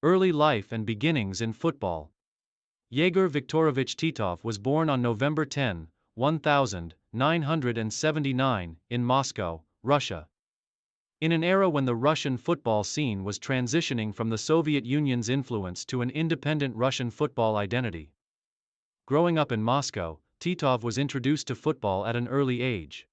Early life and beginnings in football. Yegor Viktorovich Titov was born on November 10, 1979, in Moscow, Russia. In an era when the Russian football scene was transitioning from the Soviet Union's influence to an independent Russian football identity. Growing up in Moscow, Titov was introduced to football at an early age.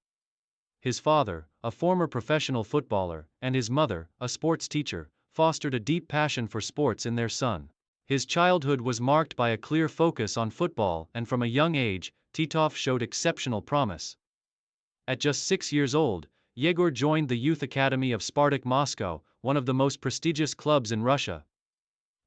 His father, a former professional footballer, and his mother, a sports teacher, fostered a deep passion for sports in their son. His childhood was marked by a clear focus on football, and from a young age, Titov showed exceptional promise. At just 6 years old, Yegor joined the youth academy of Spartak Moscow, one of the most prestigious clubs in Russia.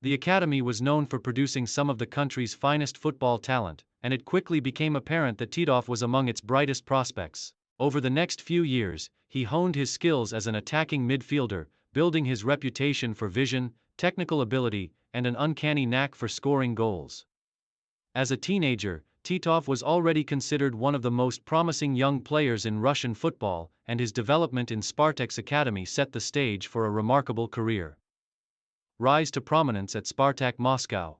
The academy was known for producing some of the country's finest football talent, and it quickly became apparent that Titov was among its brightest prospects. Over the next few years, he honed his skills as an attacking midfielder, building his reputation for vision, technical ability, and an uncanny knack for scoring goals. As a teenager, Titov was already considered one of the most promising young players in Russian football, and his development in Spartak's academy set the stage for a remarkable career. Rise to prominence at Spartak Moscow.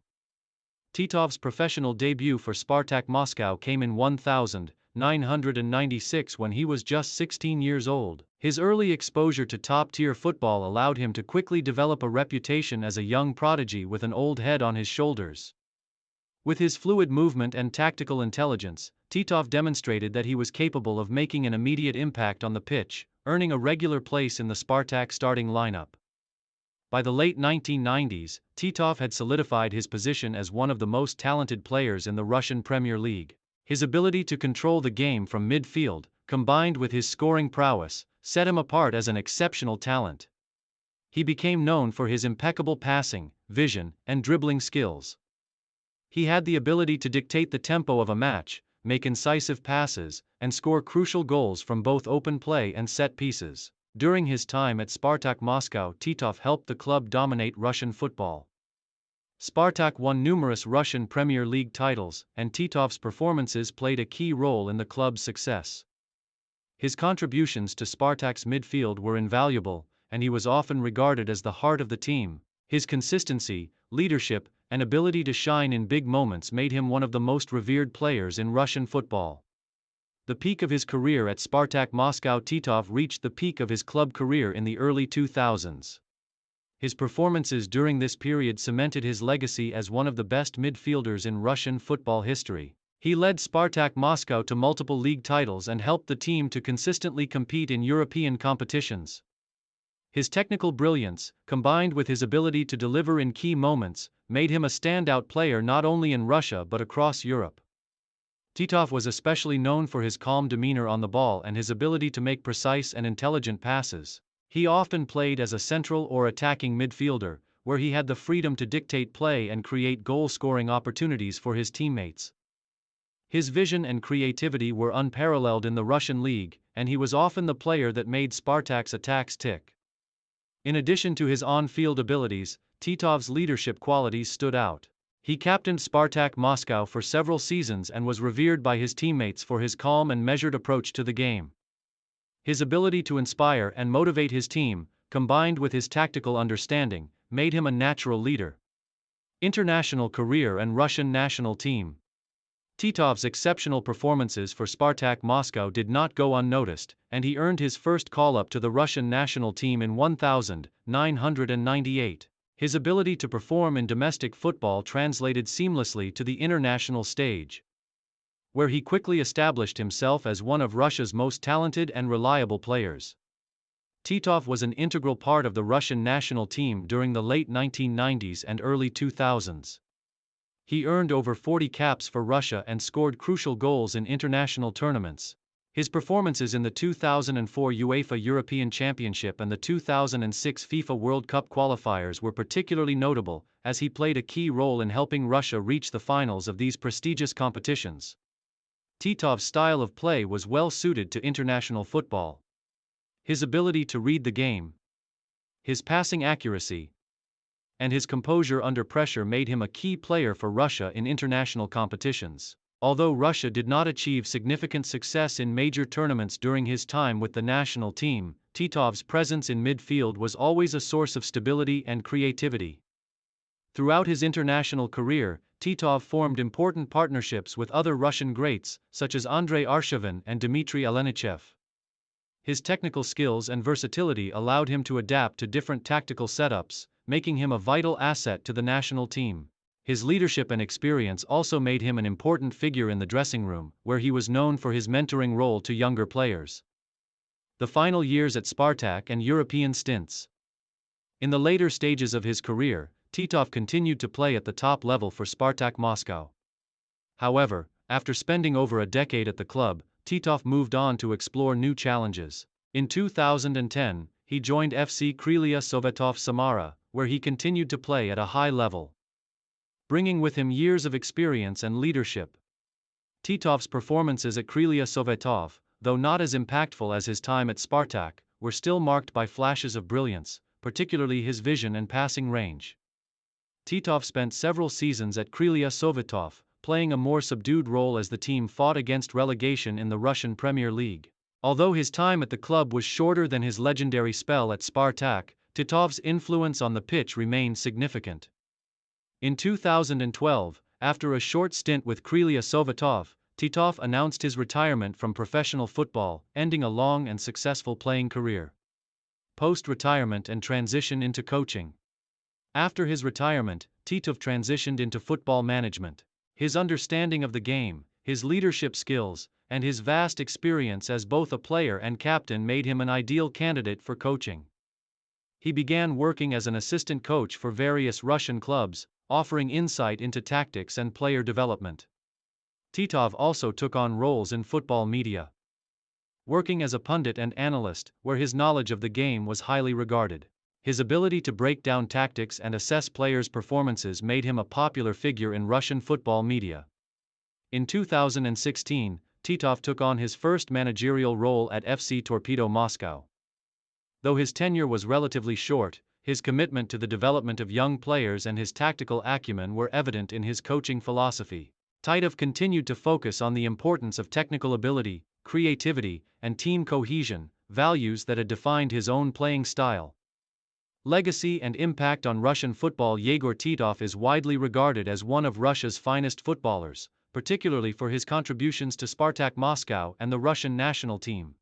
Titov's professional debut for Spartak Moscow came in 1996 when he was just 16 years old. His early exposure to top-tier football allowed him to quickly develop a reputation as a young prodigy with an old head on his shoulders. With his fluid movement and tactical intelligence, Titov demonstrated that he was capable of making an immediate impact on the pitch, earning a regular place in the Spartak starting lineup. By the late 1990s, Titov had solidified his position as one of the most talented players in the Russian Premier League. His ability to control the game from midfield, combined with his scoring prowess, set him apart as an exceptional talent. He became known for his impeccable passing, vision, and dribbling skills. He had the ability to dictate the tempo of a match, make incisive passes, and score crucial goals from both open play and set pieces. During his time at Spartak Moscow, Titov helped the club dominate Russian football. Spartak won numerous Russian Premier League titles, and Titov's performances played a key role in the club's success. His contributions to Spartak's midfield were invaluable, and he was often regarded as the heart of the team. His consistency, leadership, and ability to shine in big moments made him one of the most revered players in Russian football. The peak of his career at Spartak Moscow. Titov reached the peak of his club career in the early 2000s. His performances during this period cemented his legacy as one of the best midfielders in Russian football history. He led Spartak Moscow to multiple league titles and helped the team to consistently compete in European competitions. His technical brilliance, combined with his ability to deliver in key moments, made him a standout player not only in Russia but across Europe. Titov was especially known for his calm demeanor on the ball and his ability to make precise and intelligent passes. He often played as a central or attacking midfielder, where he had the freedom to dictate play and create goal-scoring opportunities for his teammates. His vision and creativity were unparalleled in the Russian league, and he was often the player that made Spartak's attacks tick. In addition to his on-field abilities, Titov's leadership qualities stood out. He captained Spartak Moscow for several seasons and was revered by his teammates for his calm and measured approach to the game. His ability to inspire and motivate his team, combined with his tactical understanding, made him a natural leader. International career and Russian national team. Titov's exceptional performances for Spartak Moscow did not go unnoticed, and he earned his first call-up to the Russian national team in 1998. His ability to perform in domestic football translated seamlessly to the international stage, where he quickly established himself as one of Russia's most talented and reliable players. Titov was an integral part of the Russian national team during the late 1990s and early 2000s. He earned over 40 caps for Russia and scored crucial goals in international tournaments. His performances in the 2004 UEFA European Championship and the 2006 FIFA World Cup qualifiers were particularly notable, as he played a key role in helping Russia reach the finals of these prestigious competitions. Titov's style of play was well suited to international football. His ability to read the game, his passing accuracy, and his composure under pressure made him a key player for Russia in international competitions. Although Russia did not achieve significant success in major tournaments during his time with the national team, Titov's presence in midfield was always a source of stability and creativity. Throughout his international career, Titov formed important partnerships with other Russian greats, such as Andrei Arshavin and Dmitry Alenichev. His technical skills and versatility allowed him to adapt to different tactical setups, making him a vital asset to the national team. His leadership and experience also made him an important figure in the dressing room, where he was known for his mentoring role to younger players. The final years at Spartak and European stints. In the later stages of his career, Titov continued to play at the top level for Spartak Moscow. However, after spending over a decade at the club, Titov moved on to explore new challenges. In 2010, he joined FC Krylia Sovetov Samara, where he continued to play at a high level, bringing with him years of experience and leadership. Titov's performances at Krylia Sovetov, though not as impactful as his time at Spartak, were still marked by flashes of brilliance, particularly his vision and passing range. Titov spent several seasons at Krylia Sovetov, playing a more subdued role as the team fought against relegation in the Russian Premier League. Although his time at the club was shorter than his legendary spell at Spartak, Titov's influence on the pitch remained significant. In 2012, after a short stint with Krylia Sovetov, Titov announced his retirement from professional football, ending a long and successful playing career. Post-retirement and transition into coaching. After his retirement, Titov transitioned into football management. His understanding of the game, his leadership skills, and his vast experience as both a player and captain made him an ideal candidate for coaching. He began working as an assistant coach for various Russian clubs, offering insight into tactics and player development. Titov also took on roles in football media, working as a pundit and analyst, where his knowledge of the game was highly regarded. His ability to break down tactics and assess players' performances made him a popular figure in Russian football media. In 2016, Titov took on his first managerial role at FC Torpedo Moscow. Though his tenure was relatively short, his commitment to the development of young players and his tactical acumen were evident in his coaching philosophy. Titov continued to focus on the importance of technical ability, creativity, and team cohesion, values that had defined his own playing style. Legacy and impact on Russian football. Yegor Titov is widely regarded as one of Russia's finest footballers, particularly for his contributions to Spartak Moscow and the Russian national team.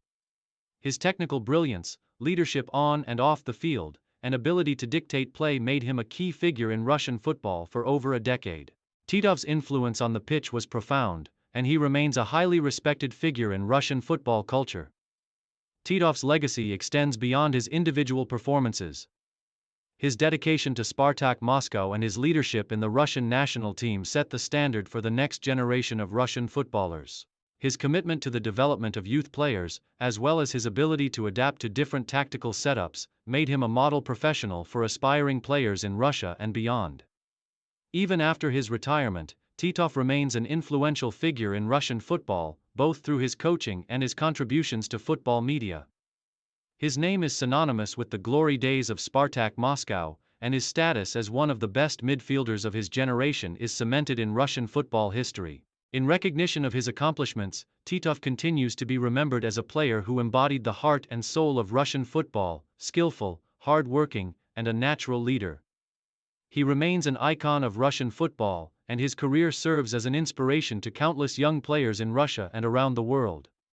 His technical brilliance, leadership on and off the field, and ability to dictate play made him a key figure in Russian football for over a decade. Titov's influence on the pitch was profound, and he remains a highly respected figure in Russian football culture. Titov's legacy extends beyond his individual performances. His dedication to Spartak Moscow and his leadership in the Russian national team set the standard for the next generation of Russian footballers. His commitment to the development of youth players, as well as his ability to adapt to different tactical setups, made him a model professional for aspiring players in Russia and beyond. Even after his retirement, Titov remains an influential figure in Russian football, both through his coaching and his contributions to football media. His name is synonymous with the glory days of Spartak Moscow, and his status as one of the best midfielders of his generation is cemented in Russian football history. In recognition of his accomplishments, Titov continues to be remembered as a player who embodied the heart and soul of Russian football, skillful, hard-working, and a natural leader. He remains an icon of Russian football, and his career serves as an inspiration to countless young players in Russia and around the world.